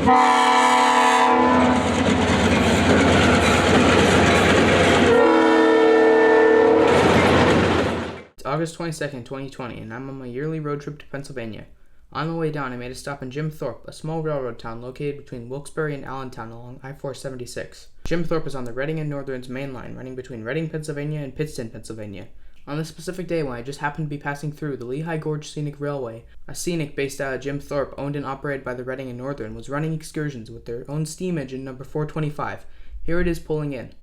It's August 22nd, 2020, and I'm on my yearly road trip to Pennsylvania. On the way down, I made a stop in Jim Thorpe, a small railroad town located between Wilkes-Barre and Allentown along I-476. Jim Thorpe is on the Reading and Northern's main line, running between Reading, Pennsylvania and Pittston, Pennsylvania. On this specific day when I just happened to be passing through, the Lehigh Gorge Scenic Railway, a Scenic based out of Jim Thorpe, owned and operated by the Reading and Northern, was running excursions with their own steam engine number 425. Here it is pulling in.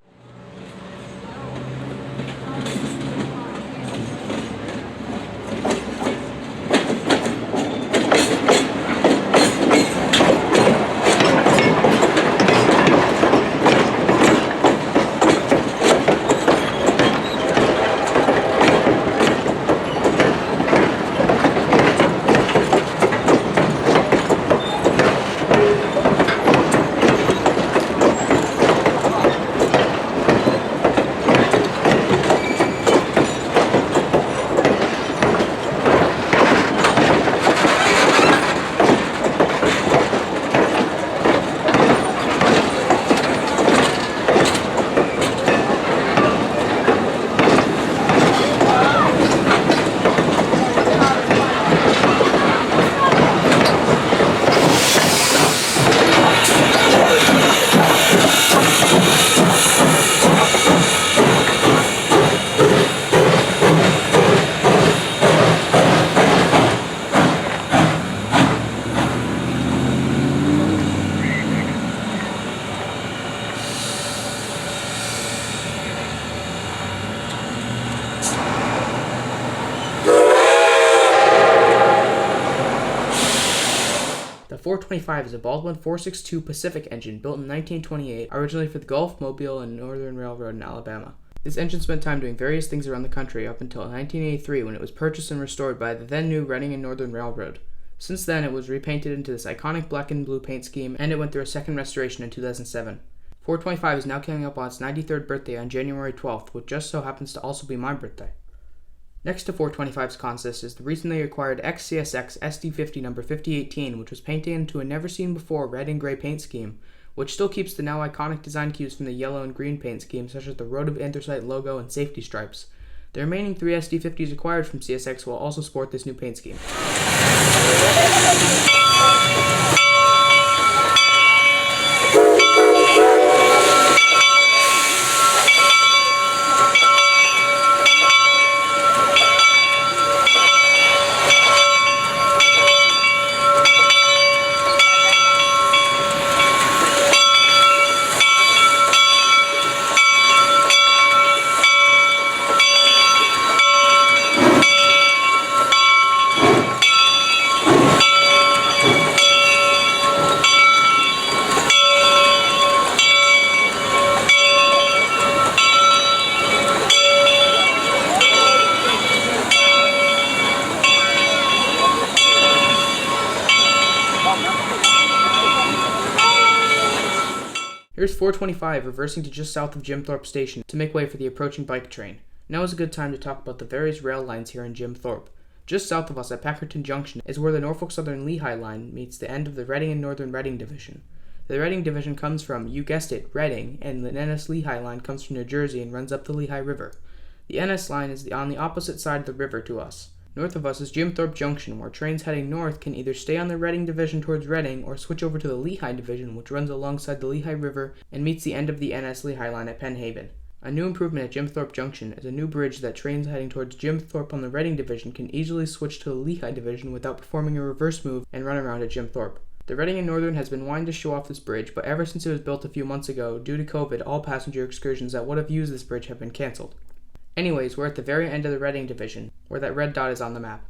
The 425 is a Baldwin 462 Pacific engine built in 1928, originally for the Gulf, Mobile, and Northern Railroad in Alabama. This engine spent time doing various things around the country up until 1983 when it was purchased and restored by the then new Reading and Northern Railroad. Since then, it was repainted into this iconic black and blue paint scheme, and it went through a second restoration in 2007. 425 is now coming up on its 93rd birthday on January 12th, which just so happens to also be my birthday. Next to 425's consist is the recently acquired XCSX SD50 number 5018, which was painted into a never-seen-before red and gray paint scheme, which still keeps the now iconic design cues from the yellow and green paint scheme, such as the Road of Anthracite logo and safety stripes. The remaining 3 SD50s acquired from CSX will also sport this new paint scheme. Here's 425 reversing to just south of Jim Thorpe Station to make way for the approaching bike train. Now is a good time to talk about the various rail lines here in Jim Thorpe. Just south of us at Packerton Junction is where the Norfolk Southern Lehigh line meets the end of the Reading and Northern Reading Division. The Reading Division comes from, you guessed it, Reading, and the NS Lehigh line comes from New Jersey and runs up the Lehigh River. The NS line is on the opposite side of the river to us. North of us is Jim Thorpe Junction, where trains heading north can either stay on the Reading Division towards Reading or switch over to the Lehigh Division, which runs alongside the Lehigh River and meets the end of the NS Lehigh line at Penn Haven. A new improvement at Jim Thorpe Junction is a new bridge that trains heading towards Jim Thorpe on the Reading Division can easily switch to the Lehigh Division without performing a reverse move and run around at Jim Thorpe. The Reading and Northern has been wanting to show off this bridge, but ever since it was built a few months ago, due to COVID, all passenger excursions that would have used this bridge have been cancelled. Anyways, we're at the very end of the Reading Division, where that red dot is on the map.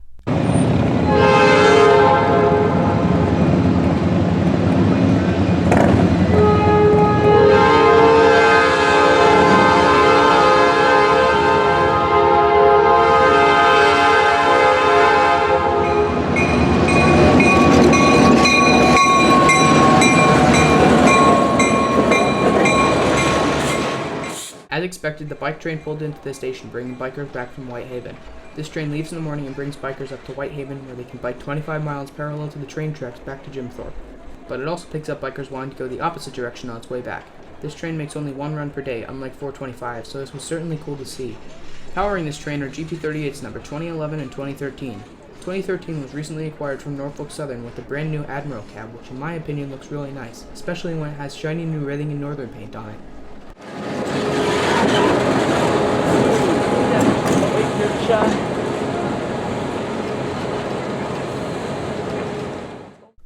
As expected, the bike train pulled into the station, bringing bikers back from Whitehaven. This train leaves in the morning and brings bikers up to Whitehaven, where they can bike 25 miles parallel to the train tracks back to Jim Thorpe. but it also picks up bikers wanting to go the opposite direction on its way back. This train makes only one run per day, unlike 425, so this was certainly cool to see. Powering this train are GP38s number 2011 and 2013. 2013 was recently acquired from Norfolk Southern with a brand new Admiral cab, which in my opinion looks really nice, especially when it has shiny new Reading and Northern paint on it.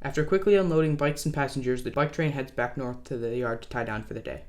After quickly unloading bikes and passengers, the bike train heads back north to the yard to tie down for the day.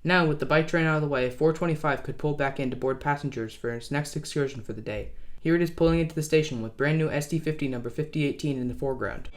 Now, with the bike train out of the way, 425 could pull back in to board passengers for its next excursion for the day. Here it is pulling into the station with brand new SD50 number 5018 in the foreground.